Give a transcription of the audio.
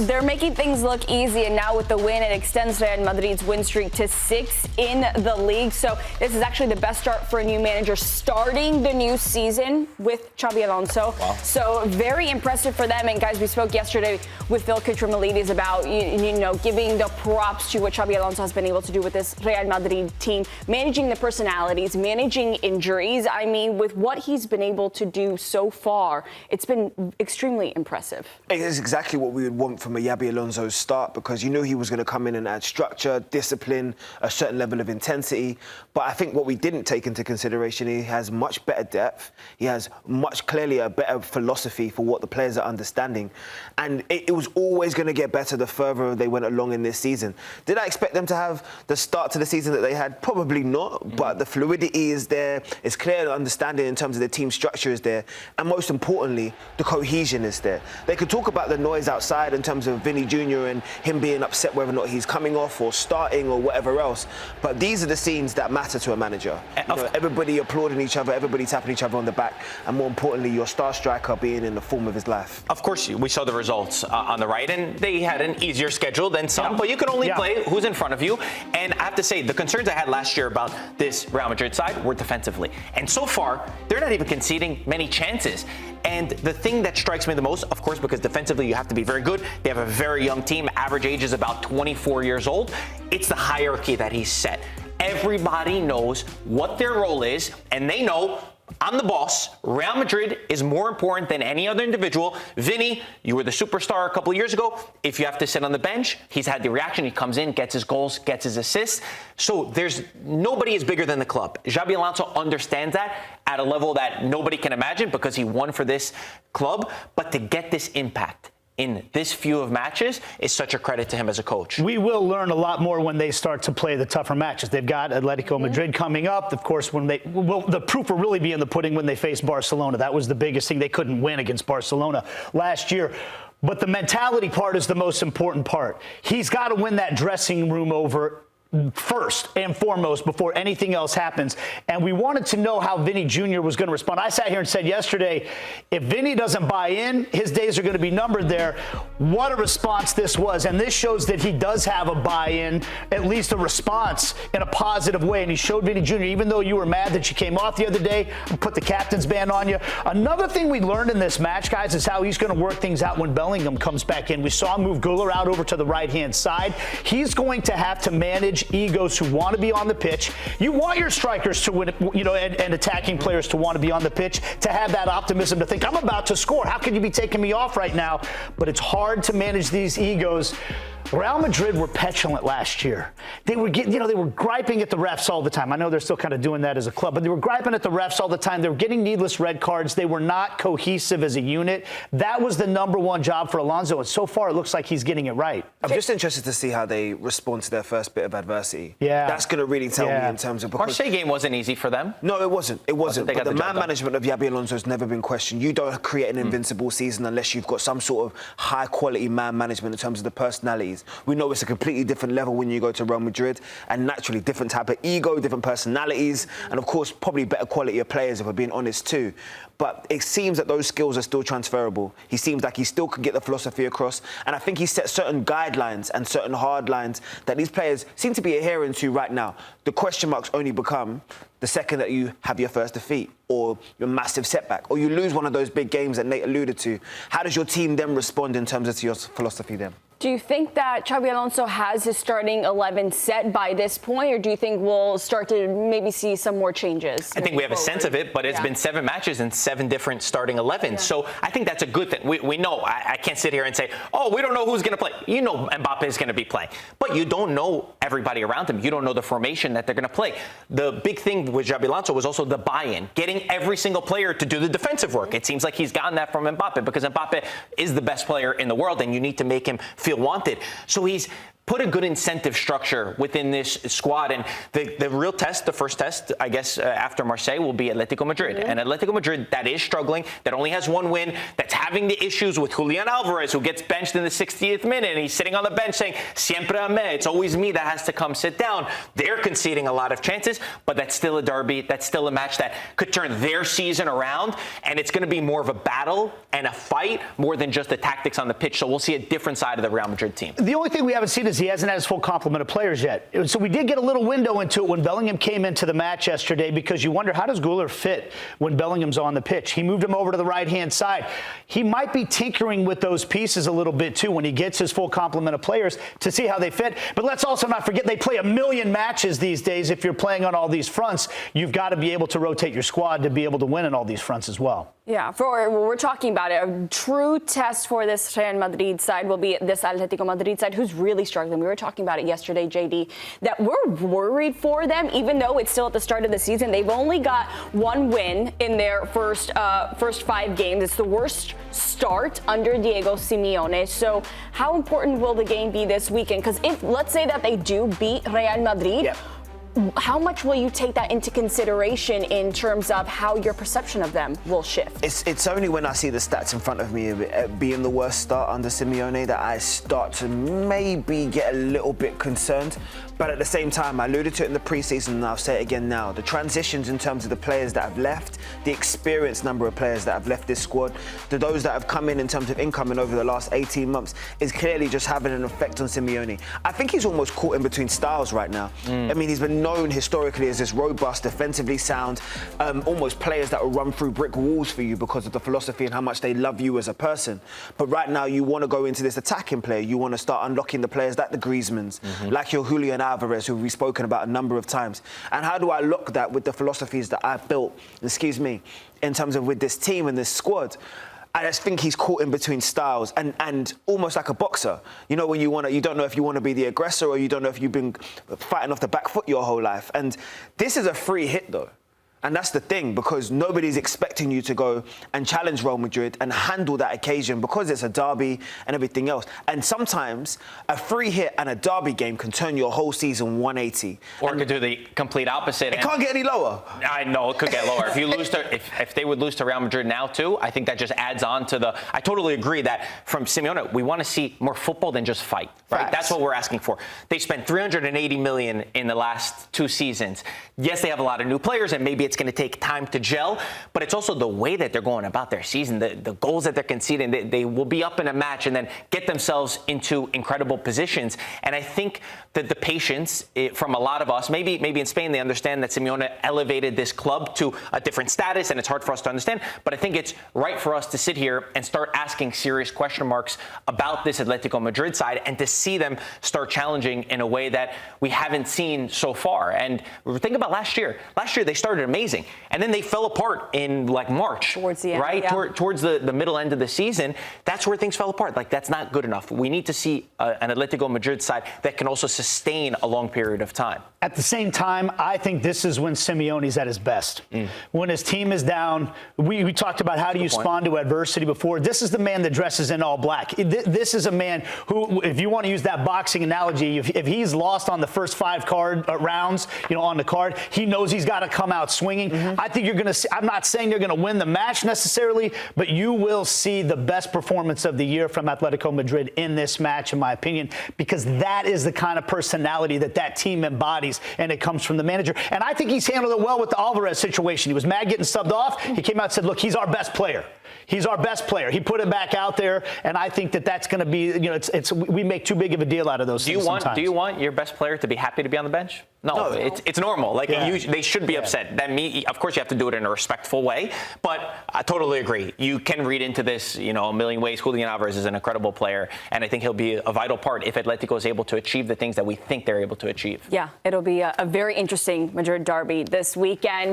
They're making things look easy, and now with the win, it extends Real Madrid's win streak to 6 in the league. So this is actually the best start for a new manager starting the new season with Xabi Alonso. Wow. So very impressive for them. And guys, we spoke yesterday with Phil Kitramalides about giving the props to what Xabi Alonso has been able to do with this Real Madrid team, managing the personalities, managing injuries. I mean, with what he's been able to do so far, it's been extremely impressive. It is exactly what we would want from a Xabi Alonso's start, because you knew he was going to come in and add structure, discipline, a certain level of intensity. But I think what we didn't take into consideration, he has much better depth. He has much clearly a better philosophy for what the players are understanding. And it was always going to get better the further they went along in this season. Did I expect them to have the start to the season that they had? Probably not. But the fluidity is there. It's clear understanding in terms of the team structure is there. And most importantly, the cohesion is there. They could talk about the noise outside in terms of Vinny Jr. and him being upset whether or not he's coming off or starting or whatever else. But these are the scenes that matter to a manager. Everybody applauding each other, everybody tapping each other on the back, and more importantly, your star striker being in the form of his life. Of course, we saw the results on the right, and they had an easier schedule than some, but you can only play who's in front of you. And I have to say, the concerns I had last year about this Real Madrid side were defensively. And so far, they're not even conceding many chances. And the thing that strikes me the most, of course, because defensively you have to be very good. They have a very young team. Average age is about 24 years old. It's the hierarchy that he's set. Everybody knows what their role is, and they know, I'm the boss. Real Madrid is more important than any other individual. Vinny, you were the superstar a couple of years ago. If you have to sit on the bench, he's had the reaction. He comes in, gets his goals, gets his assists. So there's nobody is bigger than the club. Xabi Alonso understands that at a level that nobody can imagine because he won for this club. But to get this impact in this few of matches is such a credit to him as a coach. We will learn a lot more when they start to play the tougher matches. They've got Atlético Madrid coming up. Of course, the proof will really be in the pudding when they face Barcelona. That was the biggest thing. They couldn't win against Barcelona last year. But the mentality part is the most important part. He's got to win that dressing room over first and foremost before anything else happens. And we wanted to know how Vinny Jr. was going to respond. I sat here and said yesterday, if Vinny doesn't buy in, his days are going to be numbered there. What a response this was. And this shows that he does have a buy-in, at least a response in a positive way. And he showed Vinny Jr., even though you were mad that you came off the other day, put the captain's band on you. Another thing we learned in this match, guys, is how he's going to work things out when Bellingham comes back in. We saw him move Güler out over to the right-hand side. He's going to have to manage egos who want to be on the pitch. You want your strikers to win, and attacking players to want to be on the pitch, to have that optimism to think, I'm about to score. How can you be taking me off right now? But it's hard to manage these egos. Real Madrid were petulant last year. They were they were griping at the refs all the time. I know they're still kind of doing that as a club, but they were griping at the refs all the time. They were getting needless red cards. They were not cohesive as a unit. That was the number one job for Alonso, and so far it looks like he's getting it right. I'm just interested to see how they respond to their first bit of adversity. Yeah. That's going to really tell me in terms of... Marseille game wasn't easy for them. No, it wasn't. It wasn't. But the man management of Xabi Alonso has never been questioned. You don't create an invincible season unless you've got some sort of high-quality man management in terms of the personalities. We know it's a completely different level when you go to Real Madrid, and naturally different type of ego, different personalities, and of course probably better quality of players if we're being honest too. But it seems that those skills are still transferable. He seems like he still can get the philosophy across, and I think he set certain guidelines and certain hard lines that these players seem to be adhering to right now. The question marks only become the second that you have your first defeat or your massive setback or you lose one of those big games that Nate alluded to. How does your team then respond in terms of your philosophy then? Do you think that Xabi Alonso has his starting 11 set by this point, or do you think we'll start to maybe see some more changes? I think we have a sense of it, but it's been 7 matches and 7 different starting 11s. So I think that's a good thing. We know. I can't sit here and say, oh, we don't know who's going to play. You know Mbappe is going to be playing. But you don't know everybody around him. You don't know the formation that they're going to play. The big thing with Xabi Alonso was also the buy-in, getting every single player to do the defensive work. It seems like he's gotten that from Mbappe because Mbappe is the best player in the world, and you need to make him feel wanted. So he's put a good incentive structure within this squad. And the real test, the first test, I guess, after Marseille will be Atlético Madrid. And Atlético Madrid, that is struggling, that only has one win, that's having the issues with Julian Alvarez, who gets benched in the 60th minute, and he's sitting on the bench saying, siempre a me, it's always me that has to come sit down. They're conceding a lot of chances, but that's still a derby. That's still a match that could turn their season around, and it's going to be more of a battle and a fight more than just the tactics on the pitch. So we'll see a different side of the Real Madrid team. The only thing we haven't seen is he hasn't had his full complement of players yet. So we did get a little window into it when Bellingham came into the match yesterday, because you wonder, how does Güler fit when Bellingham's on the pitch? He moved him over to the right-hand side. He might be tinkering with those pieces a little bit, too, when he gets his full complement of players to see how they fit. But let's also not forget, they play 1,000,000 matches these days. If you're playing on all these fronts, you've got to be able to rotate your squad to be able to win in all these fronts as well. Yeah, we're talking about it. A true test for this Real Madrid side will be this Atlético Madrid side, who's really struggling. We were talking about it yesterday, JD, that we're worried for them, even though it's still at the start of the season. They've only got one win in their first 5 games. It's the worst start under Diego Simeone. So how important will the game be this weekend? Because if, let's say that they do beat Real Madrid, how much will you take that into consideration in terms of how your perception of them will shift? It's only when I see the stats in front of me being the worst start under Simeone that I start to maybe get a little bit concerned. But at the same time, I alluded to it in the preseason, and I'll say it again now. The transitions in terms of the players that have left, the experienced number of players that have left this squad, those that have come in terms of incoming over the last 18 months, is clearly just having an effect on Simeone. I think he's almost caught in between styles right now. I mean, he's been known historically as this robust, defensively sound, almost players that will run through brick walls for you because of the philosophy and how much they love you as a person. But right now, you want to go into this attacking player. You want to start unlocking the players like the Griezmanns, like your Julian Alvarez, who we've spoken about a number of times. And how do I look that with the philosophies that I've built, in terms of with this team and this squad? I just think he's caught in between styles and almost like a boxer. You know, when you don't know if you want to be the aggressor or you don't know if you've been fighting off the back foot your whole life. And this is a free hit, though. And that's the thing, because nobody's expecting you to go and challenge Real Madrid and handle that occasion because it's a derby and everything else. And sometimes a free hit and a derby game can turn your whole season 180. Or it could do the complete opposite. It can't get any lower. I know, it could get lower. If you lose to, if they would lose to Real Madrid now too, I think that just adds on to the. I totally agree that from Simeone, we want to see more football than just fight. Right? Facts. That's what we're asking for. They spent 380 million in the last 2 seasons. Yes, they have a lot of new players, and maybe it's going to take time to gel, but it's also the way that they're going about their season, the goals that they're conceding. They will be up in a match and then get themselves into incredible positions. And I think that the patience from a lot of us, maybe in Spain, they understand that Simeone elevated this club to a different status, and it's hard for us to understand. But I think it's right for us to sit here and start asking serious question marks about this Atlético Madrid side and to see them start challenging in a way that we haven't seen so far. And think about last year. Last year, they started amazing. And then they fell apart in like March, towards the end, right? Yeah. Towards the middle end of the season. That's where things fell apart. Like, that's not good enough. We need to see an Atlético Madrid side that can also sustain a long period of time. At the same time, I think this is when Simeone's at his best. When his team is down, we talked about how do you respond to adversity before. This is the man that dresses in all black. This is a man who, if you want to use that boxing analogy, if he's lost on the first 5 rounds, on the card, he knows he's got to come out swinging. I think you're going to see, I'm not saying they're going to win the match necessarily, but you will see the best performance of the year from Atlético Madrid in this match, in my opinion, because that is the kind of personality that team embodies, and it comes from the manager. And I think he's handled it well with the Alvarez situation. He was mad getting subbed off. He came out and said, look, he's our best player. He's our best player. He put it back out there, and I think that's going to be, we make too big of a deal out of those things sometimes. Do you want your best player to be happy to be on the bench? No. It's normal. Like, they should be upset. Of course, you have to do it in a respectful way, but I totally agree. You can read into this, a million ways. Julian Alvarez is an incredible player, and I think he'll be a vital part if Atlético is able to achieve the things that we think they're able to achieve. Yeah, it'll be a very interesting Madrid derby this weekend.